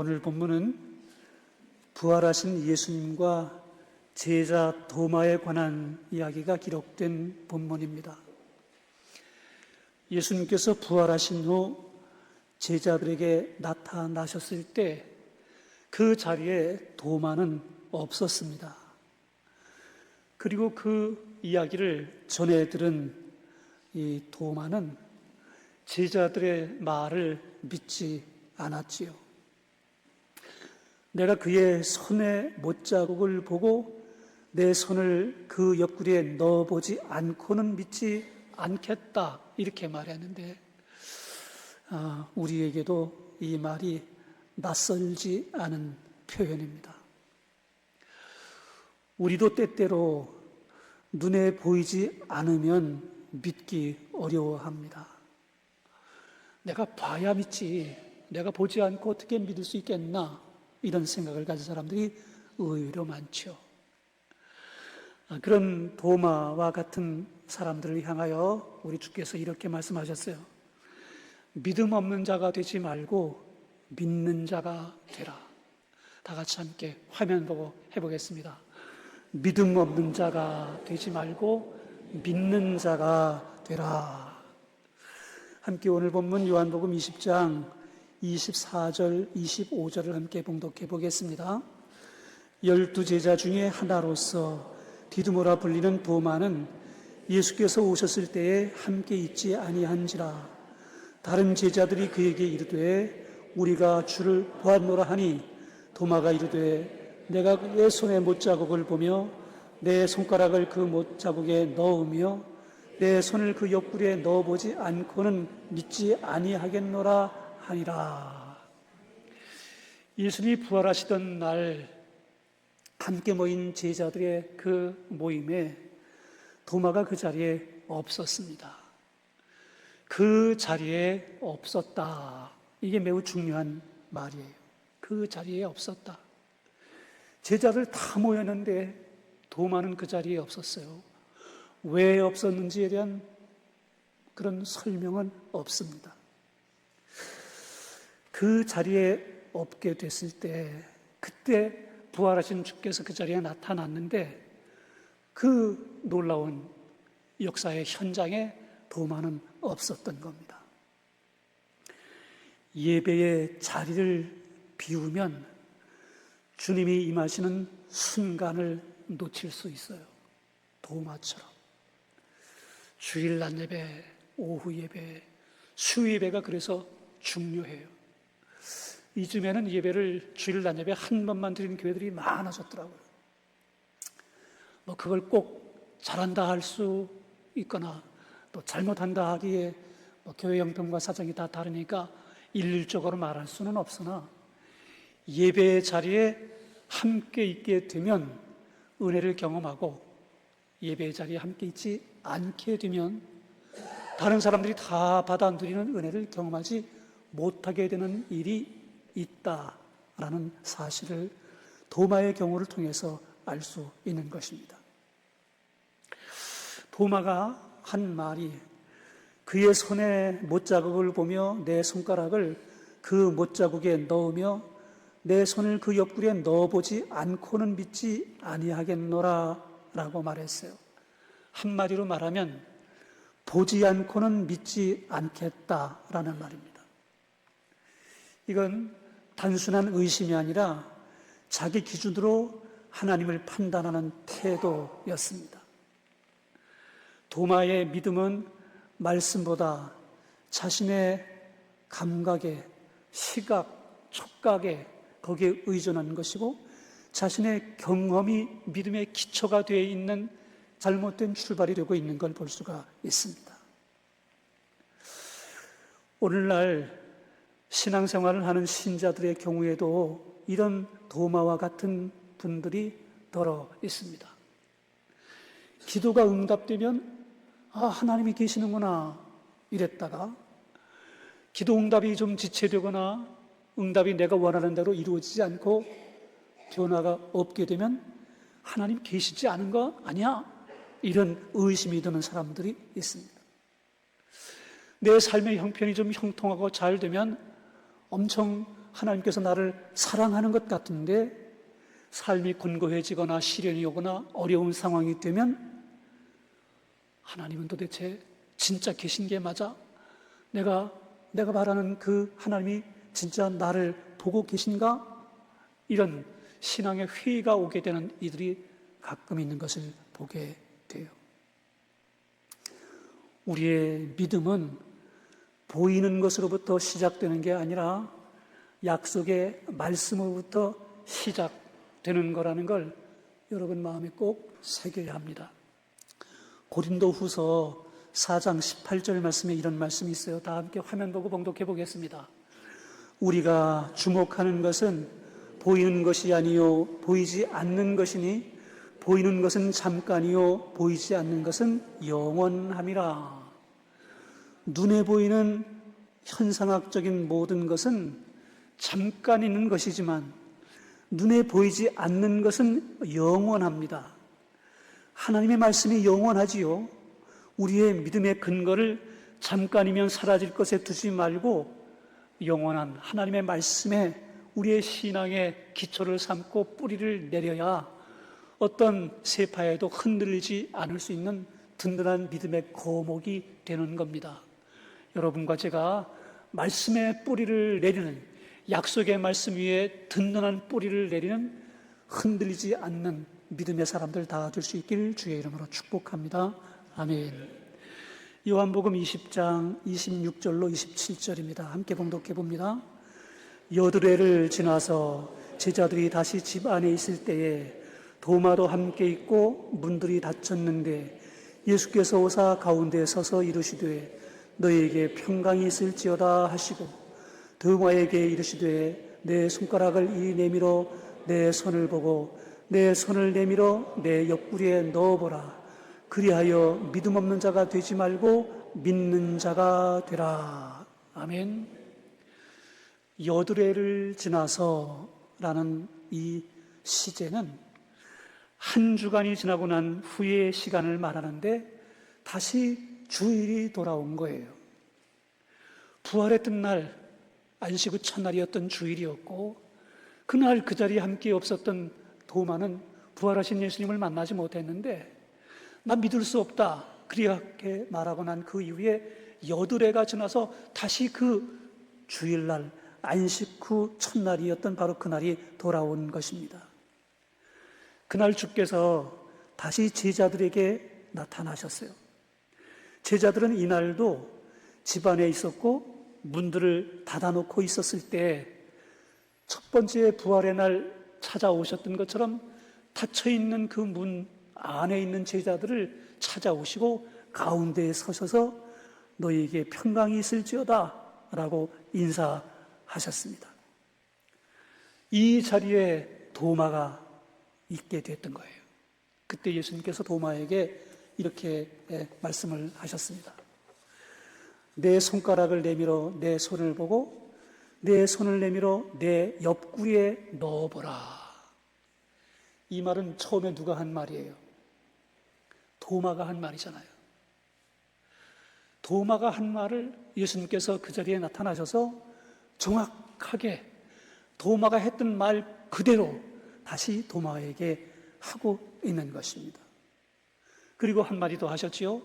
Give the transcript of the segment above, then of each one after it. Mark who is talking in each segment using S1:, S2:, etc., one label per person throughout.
S1: 오늘 본문은 부활하신 예수님과 제자 도마에 관한 이야기가 기록된 본문입니다. 예수님께서 부활하신 후 제자들에게 나타나셨을 때 그 자리에 도마는 없었습니다. 그리고 그 이야기를 전해 들은 이 도마는 제자들의 말을 믿지 않았지요. 내가 그의 손의 못자국을 보고 내 손을 그 옆구리에 넣어보지 않고는 믿지 않겠다, 이렇게 말했는데 우리에게도 이 말이 낯설지 않은 표현입니다. 우리도 때때로 눈에 보이지 않으면 믿기 어려워합니다. 내가 봐야 믿지, 내가 보지 않고 어떻게 믿을 수 있겠나, 이런 생각을 가진 사람들이 의외로 많죠. 그런 도마와 같은 사람들을 향하여 우리 주께서 이렇게 말씀하셨어요. 믿음 없는 자가 되지 말고 믿는 자가 되라. 다 같이 함께 화면 보고 해보겠습니다. 믿음 없는 자가 되지 말고 믿는 자가 되라. 함께 오늘 본문 요한복음 20장 24절, 25절을 함께 봉독해 보겠습니다. 12제자 중에 하나로서 디두모라 불리는 도마는 예수께서 오셨을 때에 함께 있지 아니한지라. 다른 제자들이 그에게 이르되 우리가 주를 보았노라 하니 도마가 이르되 내가 그의 손에 못자국을 보며 내 손가락을 그 못자국에 넣으며 내 손을 그 옆구리에 넣어보지 않고는 믿지 아니하겠노라 하니라. 예수님이 부활하시던 날 함께 모인 제자들의 그 모임에 도마가 그 자리에 없었습니다. 그 자리에 없었다. 이게 매우 중요한 말이에요. 그 자리에 없었다. 제자들 다 모였는데 도마는 그 자리에 없었어요. 왜 없었는지에 대한 그런 설명은 없습니다. 그 자리에 없게 됐을 때, 그때 부활하신 주께서 그 자리에 나타났는데 그 놀라운 역사의 현장에 도마는 없었던 겁니다. 예배의 자리를 비우면 주님이 임하시는 순간을 놓칠 수 있어요. 도마처럼. 주일 낮 예배, 오후 예배, 수요 예배가 그래서 중요해요. 이쯤에는 예배를 주일 낮 예배 한 번만 드리는 교회들이 많아졌더라고요. 그걸 꼭 잘한다 할 수 있거나 또 잘못한다 하기에 교회 형편과 사정이 다 다르니까 일률적으로 말할 수는 없으나 예배의 자리에 함께 있게 되면 은혜를 경험하고 예배의 자리에 함께 있지 않게 되면 다른 사람들이 다 받아 누리는 은혜를 경험하지 못하게 되는 일이 있다라는 사실을 도마의 경우를 통해서 알 수 있는 것입니다. 도마가 한 말이 그의 손에 못자국을 보며 내 손가락을 그 못자국에 넣으며 내 손을 그 옆구리에 넣어보지 않고는 믿지 아니하겠노라 라고 말했어요. 한마디로 말하면 보지 않고는 믿지 않겠다라는 말입니다. 이건 단순한 의심이 아니라 자기 기준으로 하나님을 판단하는 태도였습니다. 도마의 믿음은 말씀보다 자신의 감각에, 시각, 촉각에 거기에 의존하는 것이고 자신의 경험이 믿음의 기초가 되어 있는 잘못된 출발이 되고 있는 걸 볼 수가 있습니다. 오늘날 신앙생활을 하는 신자들의 경우에도 이런 도마와 같은 분들이 더러 있습니다. 기도가 응답되면 하나님이 계시는구나 이랬다가 기도 응답이 좀 지체되거나 응답이 내가 원하는 대로 이루어지지 않고 변화가 없게 되면 하나님 계시지 않은 거 아니야? 이런 의심이 드는 사람들이 있습니다. 내 삶의 형편이 좀 형통하고 잘 되면 엄청 하나님께서 나를 사랑하는 것 같은데 삶이 곤고해지거나 시련이 오거나 어려운 상황이 되면 하나님은 도대체 진짜 계신 게 맞아? 내가 바라는 그 하나님이 진짜 나를 보고 계신가? 이런 신앙의 회의가 오게 되는 이들이 가끔 있는 것을 보게 돼요. 우리의 믿음은 보이는 것으로부터 시작되는 게 아니라 약속의 말씀으로부터 시작되는 거라는 걸 여러분 마음에 꼭 새겨야 합니다. 고린도후서 4장 18절 말씀에 이런 말씀이 있어요. 다 함께 화면 보고 봉독해 보겠습니다. 우리가 주목하는 것은 보이는 것이 아니요 보이지 않는 것이니 보이는 것은 잠깐이요 보이지 않는 것은 영원함이라. 눈에 보이는 현상학적인 모든 것은 잠깐 있는 것이지만 눈에 보이지 않는 것은 영원합니다. 하나님의 말씀이 영원하지요. 우리의 믿음의 근거를 잠깐이면 사라질 것에 두지 말고 영원한 하나님의 말씀에 우리의 신앙의 기초를 삼고 뿌리를 내려야 어떤 세파에도 흔들리지 않을 수 있는 든든한 믿음의 거목이 되는 겁니다. 여러분과 제가 말씀의 뿌리를 내리는, 약속의 말씀 위에 든든한 뿌리를 내리는 흔들리지 않는 믿음의 사람들 다 될 수 있길 주의 이름으로 축복합니다. 아멘. 요한복음 20장 26절로 27절입니다. 함께 봉독해 봅니다. 여드레를 지나서 제자들이 다시 집 안에 있을 때에 도마도 함께 있고 문들이 닫혔는데 예수께서 오사 가운데 서서 이르시되 너희에게 평강이 있을지어다 하시고 도마에게 이르시되 내 손가락을 이리 내밀어 내 손을 보고 내 손을 내밀어 내 옆구리에 넣어보라. 그리하여 믿음 없는 자가 되지 말고 믿는 자가 되라. 아멘. 여드레를 지나서라는 이 시제는 한 주간이 지나고 난 후의 시간을 말하는데 다시 주일이 돌아온 거예요. 부활했던 날, 안식 후 첫날이었던 주일이었고 그날 그 자리에 함께 없었던 도마는 부활하신 예수님을 만나지 못했는데 나 믿을 수 없다 그렇게 말하고 난 그 이후에 여드레가 지나서 다시 그 주일날 안식 후 첫날이었던 바로 그날이 돌아온 것입니다. 그날 주께서 다시 제자들에게 나타나셨어요. 제자들은 이날도 집안에 있었고 문들을 닫아놓고 있었을 때 첫 번째 부활의 날 찾아오셨던 것처럼 닫혀있는 그 문 안에 있는 제자들을 찾아오시고 가운데에 서셔서 너희에게 평강이 있을지어다 라고 인사하셨습니다. 이 자리에 도마가 있게 됐던 거예요. 그때 예수님께서 도마에게 이렇게 말씀을 하셨습니다. 내 손가락을 내밀어 내 손을 보고 내 손을 내밀어 내 옆구리에 넣어보라. 이 말은 처음에 누가 한 말이에요? 도마가 한 말이잖아요. 도마가 한 말을 예수님께서 그 자리에 나타나셔서 정확하게 도마가 했던 말 그대로 다시 도마에게 하고 있는 것입니다. 그리고 한마디 더 하셨지요.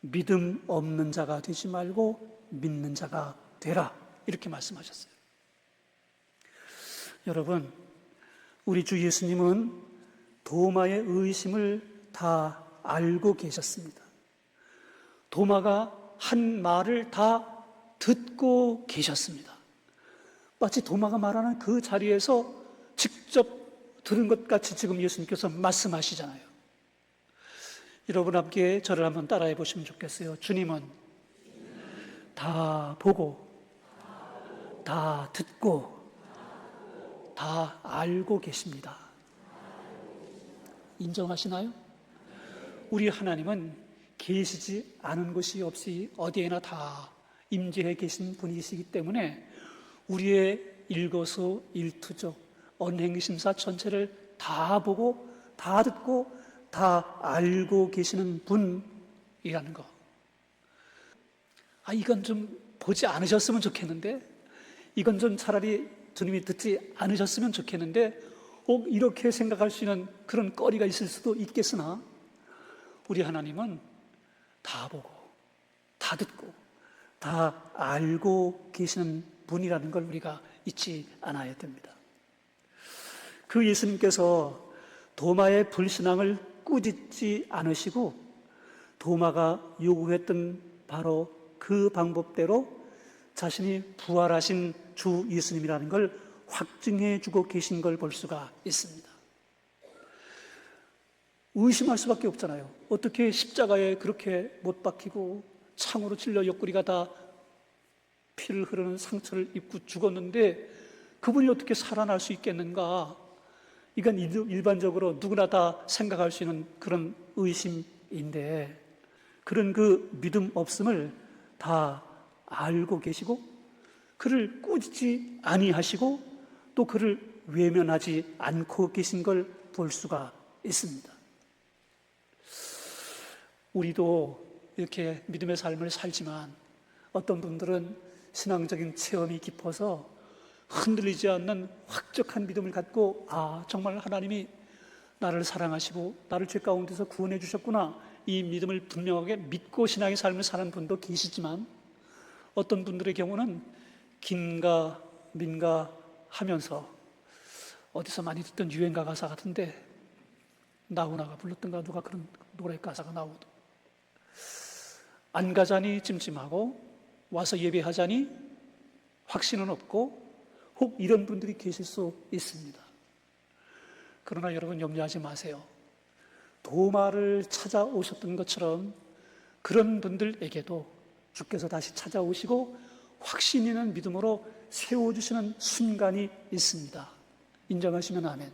S1: 믿음 없는 자가 되지 말고 믿는 자가 되라. 이렇게 말씀하셨어요. 여러분, 우리 주 예수님은 도마의 의심을 다 알고 계셨습니다. 도마가 한 말을 다 듣고 계셨습니다. 마치 도마가 말하는 그 자리에서 직접 들은 것 같이 지금 예수님께서 말씀하시잖아요. 여러분 함께 저를 한번 따라해 보시면 좋겠어요. 주님은 다 보고 다 듣고 다 알고 계십니다. 인정하시나요? 우리 하나님은 계시지 않은 곳이 없이 어디에나 다 임재해 계신 분이시기 때문에 우리의 일거수일투족 언행심사 전체를 다 보고 다 듣고 다 알고 계시는 분이라는 거. 이건 좀 보지 않으셨으면 좋겠는데, 이건 좀 차라리 주님이 듣지 않으셨으면 좋겠는데 꼭 이렇게 생각할 수 있는 그런 거리가 있을 수도 있겠으나 우리 하나님은 다 보고 다 듣고 다 알고 계시는 분이라는 걸 우리가 잊지 않아야 됩니다. 그 예수님께서 도마의 불신앙을 꾸짖지 않으시고 도마가 요구했던 바로 그 방법대로 자신이 부활하신 주 예수님이라는 걸 확증해 주고 계신 걸 볼 수가 있습니다. 의심할 수밖에 없잖아요. 어떻게 십자가에 그렇게 못 박히고 창으로 찔려 옆구리가 다 피를 흐르는 상처를 입고 죽었는데 그분이 어떻게 살아날 수 있겠는가? 이건 일반적으로 누구나 다 생각할 수 있는 그런 의심인데 그런 그 믿음 없음을 다 알고 계시고 그를 꾸짖지 아니하시고 또 그를 외면하지 않고 계신 걸 볼 수가 있습니다. 우리도 이렇게 믿음의 삶을 살지만 어떤 분들은 신앙적인 체험이 깊어서 흔들리지 않는 확적한 믿음을 갖고 정말 하나님이 나를 사랑하시고 나를 죄 가운데서 구원해 주셨구나, 이 믿음을 분명하게 믿고 신앙의 삶을 사는 분도 계시지만 어떤 분들의 경우는 긴가 민가 하면서 어디서 많이 듣던 유행가 가사 같은데 나훈아가 불렀던가 누가 그런 노래 가사가 나오도 안 가자니 찜찜하고 와서 예배하자니 확신은 없고 혹 이런 분들이 계실 수 있습니다. 그러나 여러분 염려하지 마세요. 도마를 찾아오셨던 것처럼 그런 분들에게도 주께서 다시 찾아오시고 확신 있는 믿음으로 세워주시는 순간이 있습니다. 인정하시면 아멘.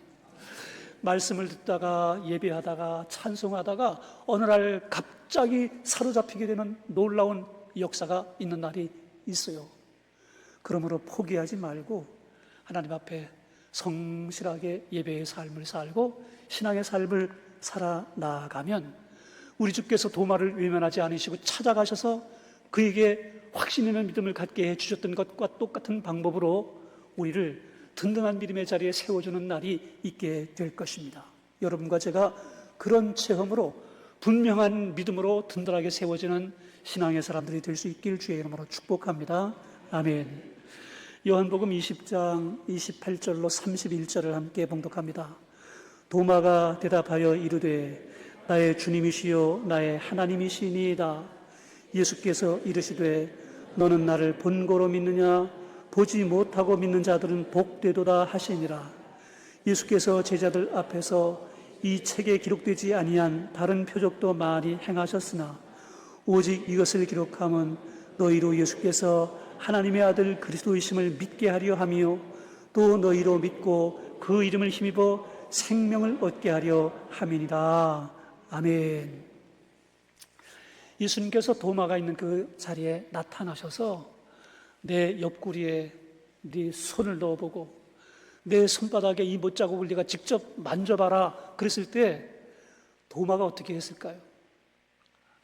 S1: 말씀을 듣다가 예배하다가 찬송하다가 어느 날 갑자기 사로잡히게 되는 놀라운 역사가 있는 날이 있어요. 그러므로 포기하지 말고 하나님 앞에 성실하게 예배의 삶을 살고 신앙의 삶을 살아나가면 우리 주께서 도마를 외면하지 않으시고 찾아가셔서 그에게 확신 있는 믿음을 갖게 해주셨던 것과 똑같은 방법으로 우리를 든든한 믿음의 자리에 세워주는 날이 있게 될 것입니다. 여러분과 제가 그런 체험으로 분명한 믿음으로 든든하게 세워지는 신앙의 사람들이 될 수 있길 주의 이름으로 축복합니다. 아멘. 요한복음 20장 28절로 31절을 함께 봉독합니다. 도마가 대답하여 이르되 나의 주님이시요 나의 하나님이시니이다. 예수께서 이르시되 너는 나를 본고로 믿느냐? 보지 못하고 믿는 자들은 복되도다 하시니라. 예수께서 제자들 앞에서 이 책에 기록되지 아니한 다른 표적도 많이 행하셨으나 오직 이것을 기록함은 너희로 예수께서 하나님의 아들 그리스도이심을 믿게 하려 하며 또 너희로 믿고 그 이름을 힘입어 생명을 얻게 하려 함이니라. 아멘. 예수님께서 도마가 있는 그 자리에 나타나셔서 내 옆구리에 네 손을 넣어보고 내 손바닥에 이 못자국을 네가 직접 만져봐라 그랬을 때 도마가 어떻게 했을까요?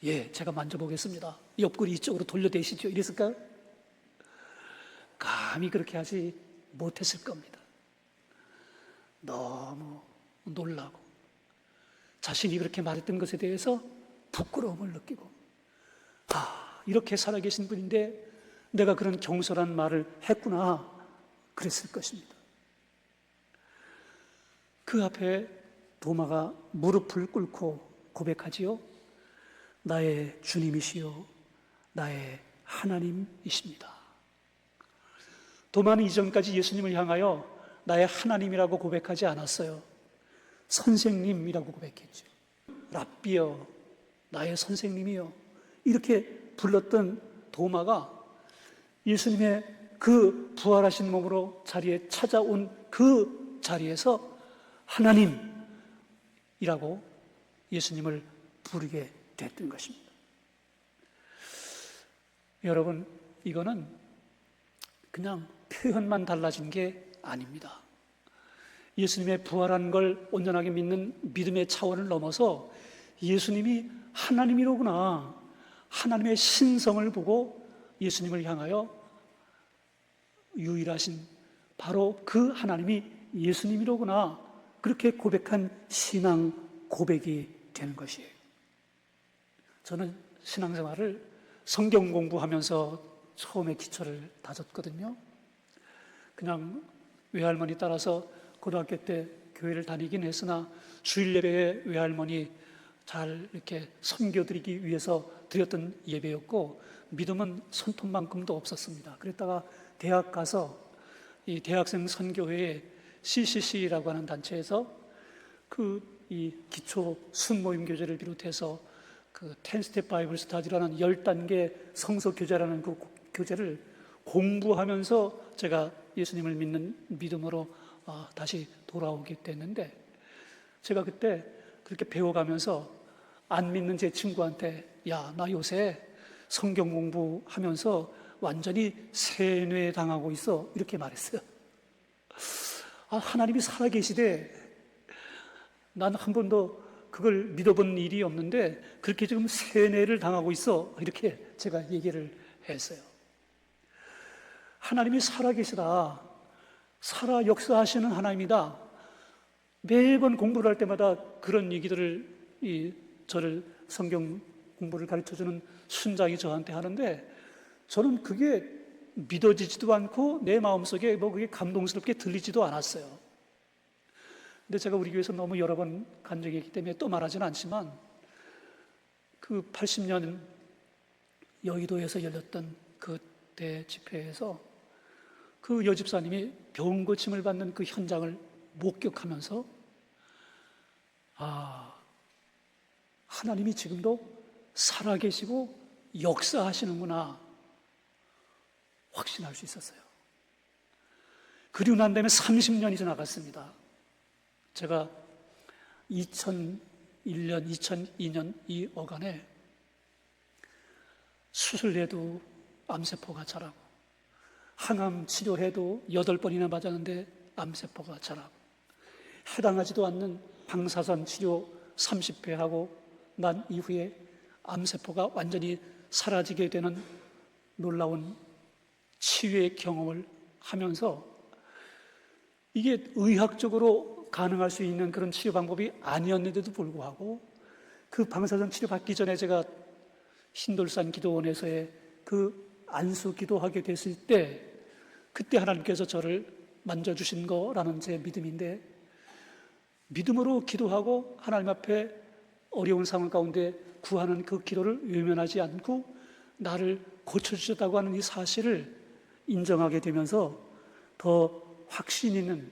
S1: 예, 제가 만져보겠습니다. 옆구리 이쪽으로 돌려대시죠. 이랬을까요? 감히 그렇게 하지 못했을 겁니다. 너무 놀라고 자신이 그렇게 말했던 것에 대해서 부끄러움을 느끼고 이렇게 살아계신 분인데 내가 그런 경솔한 말을 했구나 그랬을 것입니다. 그 앞에 도마가 무릎을 꿇고 고백하지요. 나의 주님이시요 나의 하나님이십니다. 도마는 이전까지 예수님을 향하여 나의 하나님이라고 고백하지 않았어요. 선생님이라고 고백했죠. 랍비여, 나의 선생님이요, 이렇게 불렀던 도마가 예수님의 그 부활하신 몸으로 자리에 찾아온 그 자리에서 하나님이라고 예수님을 부르게 됐던 것입니다. 여러분, 이거는 그냥 표현만 달라진 게 아닙니다. 예수님의 부활한 걸 온전하게 믿는 믿음의 차원을 넘어서 예수님이 하나님이로구나, 하나님의 신성을 보고 예수님을 향하여 유일하신 바로 그 하나님이 예수님이로구나, 그렇게 고백한 신앙 고백이 되는 것이에요. 저는 신앙생활을 성경 공부하면서 처음에 기초를 다졌거든요. 그냥 외할머니 따라서 고등학교 때 교회를 다니긴 했으나 주일 예배에 외할머니 잘 이렇게 섬겨드리기 위해서 드렸던 예배였고, 믿음은 손톱만큼도 없었습니다. 그랬다가 대학 가서 이 대학생 선교회에 CCC라고 하는 단체에서 이 기초 순모임 교제를 비롯해서 그 10스텝 바이블 스타디라는 10단계 성서 교제라는 그 교제를 공부하면서 제가 예수님을 믿는 믿음으로 다시 돌아오게 됐는데, 제가 그때 그렇게 배워가면서 안 믿는 제 친구한테 야, 나 요새 성경 공부하면서 완전히 세뇌당하고 있어, 이렇게 말했어요. 하나님이 살아계시대, 난 한 번도 그걸 믿어본 일이 없는데 그렇게 지금 세뇌를 당하고 있어, 이렇게 제가 얘기를 했어요. 하나님이 살아계시다, 살아 역사하시는 하나님이다, 매번 공부를 할 때마다 그런 얘기들을 저를 성경 공부를 가르쳐주는 순장이 저한테 하는데, 저는 그게 믿어지지도 않고 내 마음속에 그게 감동스럽게 들리지도 않았어요. 근데 제가 우리 교회에서 너무 여러 번 간 적이 있기 때문에 또 말하지는 않지만, 그 80년 여의도에서 열렸던 그때 집회에서 그 여집사님이 병 고침을 받는 그 현장을 목격하면서 하나님이 지금도 살아계시고 역사하시는구나 확신할 수 있었어요. 그리고 난 다음에 30년이 지나갔습니다. 제가 2001년, 2002년 이 어간에 수술해도 암세포가 자라고, 항암 치료해도 8번이나 맞았는데 암세포가 자라고, 해당하지도 않는 방사선 치료 30회 하고 난 이후에 암세포가 완전히 사라지게 되는 놀라운 치유의 경험을 하면서, 이게 의학적으로 가능할 수 있는 그런 치료 방법이 아니었는데도 불구하고 그 방사선 치료 받기 전에 제가 신돌산 기도원에서의 그 안수 기도하게 됐을 때, 그때 하나님께서 저를 만져주신 거라는 제 믿음인데, 믿음으로 기도하고 하나님 앞에 어려운 상황 가운데 구하는 그 기도를 외면하지 않고 나를 고쳐주셨다고 하는 이 사실을 인정하게 되면서 더 확신 있는,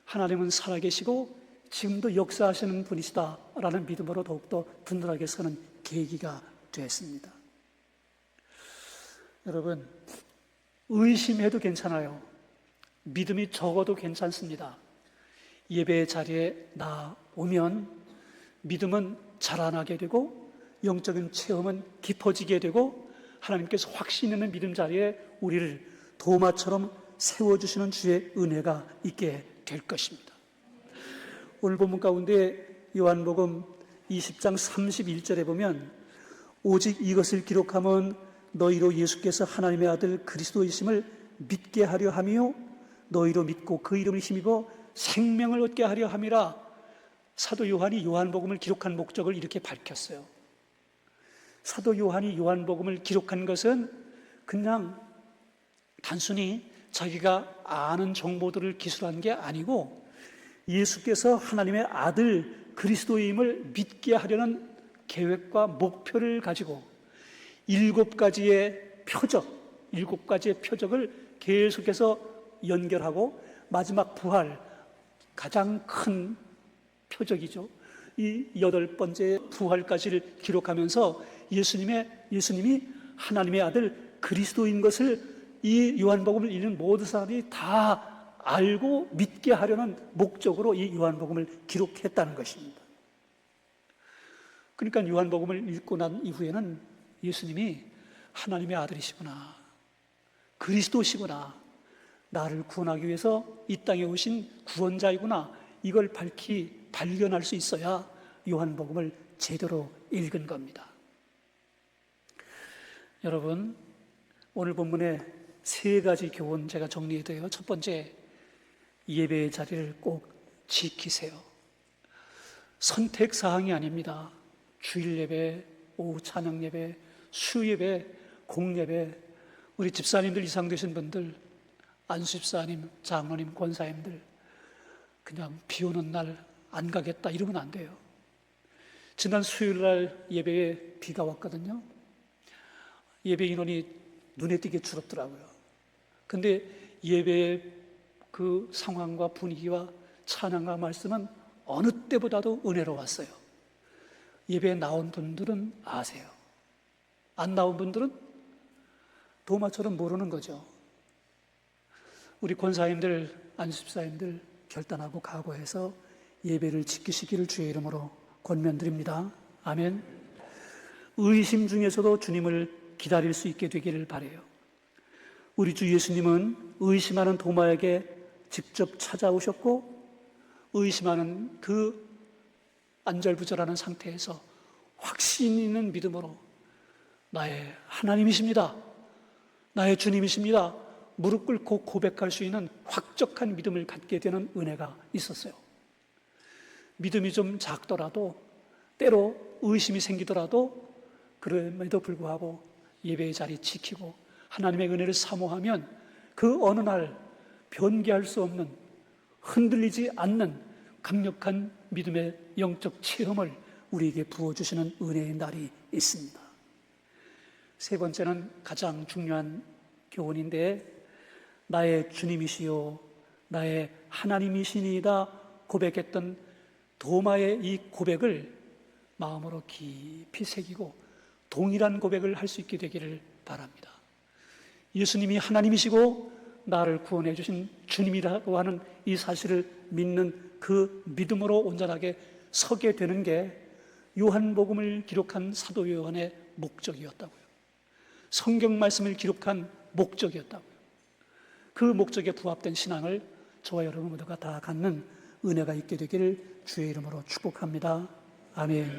S1: 하나님은 살아계시고 지금도 역사하시는 분이시다라는 믿음으로 더욱더 든든하게 서는 계기가 됐습니다. 여러분, 의심해도 괜찮아요. 믿음이 적어도 괜찮습니다. 예배 자리에 나오면 믿음은 자라나게 되고 영적인 체험은 깊어지게 되고 하나님께서 확신 있는 믿음 자리에 우리를 도마처럼 세워주시는 주의 은혜가 있게 될 것입니다. 오늘 본문 가운데 요한복음 20장 31절에 보면, 오직 이것을 기록하면 너희로 예수께서 하나님의 아들 그리스도이심을 믿게 하려 하며 너희로 믿고 그 이름을 힘입어 생명을 얻게 하려 함이라. 사도 요한이 요한복음을 기록한 목적을 이렇게 밝혔어요. 사도 요한이 요한복음을 기록한 것은 그냥 단순히 자기가 아는 정보들을 기술한 게 아니고 예수께서 하나님의 아들 그리스도임을 믿게 하려는 계획과 목표를 가지고 7가지의 표적을 계속해서 연결하고 마지막 부활, 가장 큰 표적이죠. 이 8번째 부활까지를 기록하면서 예수님이 하나님의 아들 그리스도인 것을 이 요한복음을 읽는 모든 사람이 다 알고 믿게 하려는 목적으로 이 요한복음을 기록했다는 것입니다. 그러니까 요한복음을 읽고 난 이후에는 예수님이 하나님의 아들이시구나, 그리스도시구나, 나를 구원하기 위해서 이 땅에 오신 구원자이구나, 이걸 발견할 수 있어야 요한복음을 제대로 읽은 겁니다. 여러분, 오늘 본문에 3가지 교훈 제가 정리해드려요. 첫 번째, 예배의 자리를 꼭 지키세요. 선택사항이 아닙니다. 주일 예배, 오후 찬양 예배, 수 예배, 공예배, 우리 집사님들 이상 되신 분들, 안수 집사님, 장로님, 권사님들 그냥 비 오는 날 안 가겠다 이러면 안 돼요. 지난 수요일 날 예배에 비가 왔거든요. 예배 인원이 눈에 띄게 줄었더라고요. 근데 예배의 그 상황과 분위기와 찬양과 말씀은 어느 때보다도 은혜로웠어요. 예배에 나온 분들은 아세요. 안 나온 분들은 도마처럼 모르는 거죠. 우리 권사님들, 안수집사님들 결단하고 각오해서 예배를 지키시기를 주의 이름으로 권면드립니다. 아멘. 의심 중에서도 주님을 기다릴 수 있게 되기를 바라요. 우리 주 예수님은 의심하는 도마에게 직접 찾아오셨고 의심하는 그 안절부절하는 상태에서 확신 있는 믿음으로 나의 하나님이십니다, 나의 주님이십니다, 무릎 꿇고 고백할 수 있는 확적한 믿음을 갖게 되는 은혜가 있었어요. 믿음이 좀 작더라도, 때로 의심이 생기더라도 그럼에도 불구하고 예배의 자리 지키고 하나님의 은혜를 사모하면 그 어느 날 변개할 수 없는, 흔들리지 않는 강력한 믿음의 영적 체험을 우리에게 부어주시는 은혜의 날이 있습니다. 세 번째는 가장 중요한 교훈인데, 나의 주님이시요 나의 하나님이시니이다 고백했던 도마의 이 고백을 마음으로 깊이 새기고 동일한 고백을 할 수 있게 되기를 바랍니다. 예수님이 하나님이시고 나를 구원해 주신 주님이라고 하는 이 사실을 믿는 그 믿음으로 온전하게 서게 되는 게 요한복음을 기록한 사도 요한의 목적이었다고요. 성경 말씀을 기록한 목적이었다고요. 그 목적에 부합된 신앙을 저와 여러분 모두가 다 갖는 은혜가 있게 되기를 주의 이름으로 축복합니다. 아멘.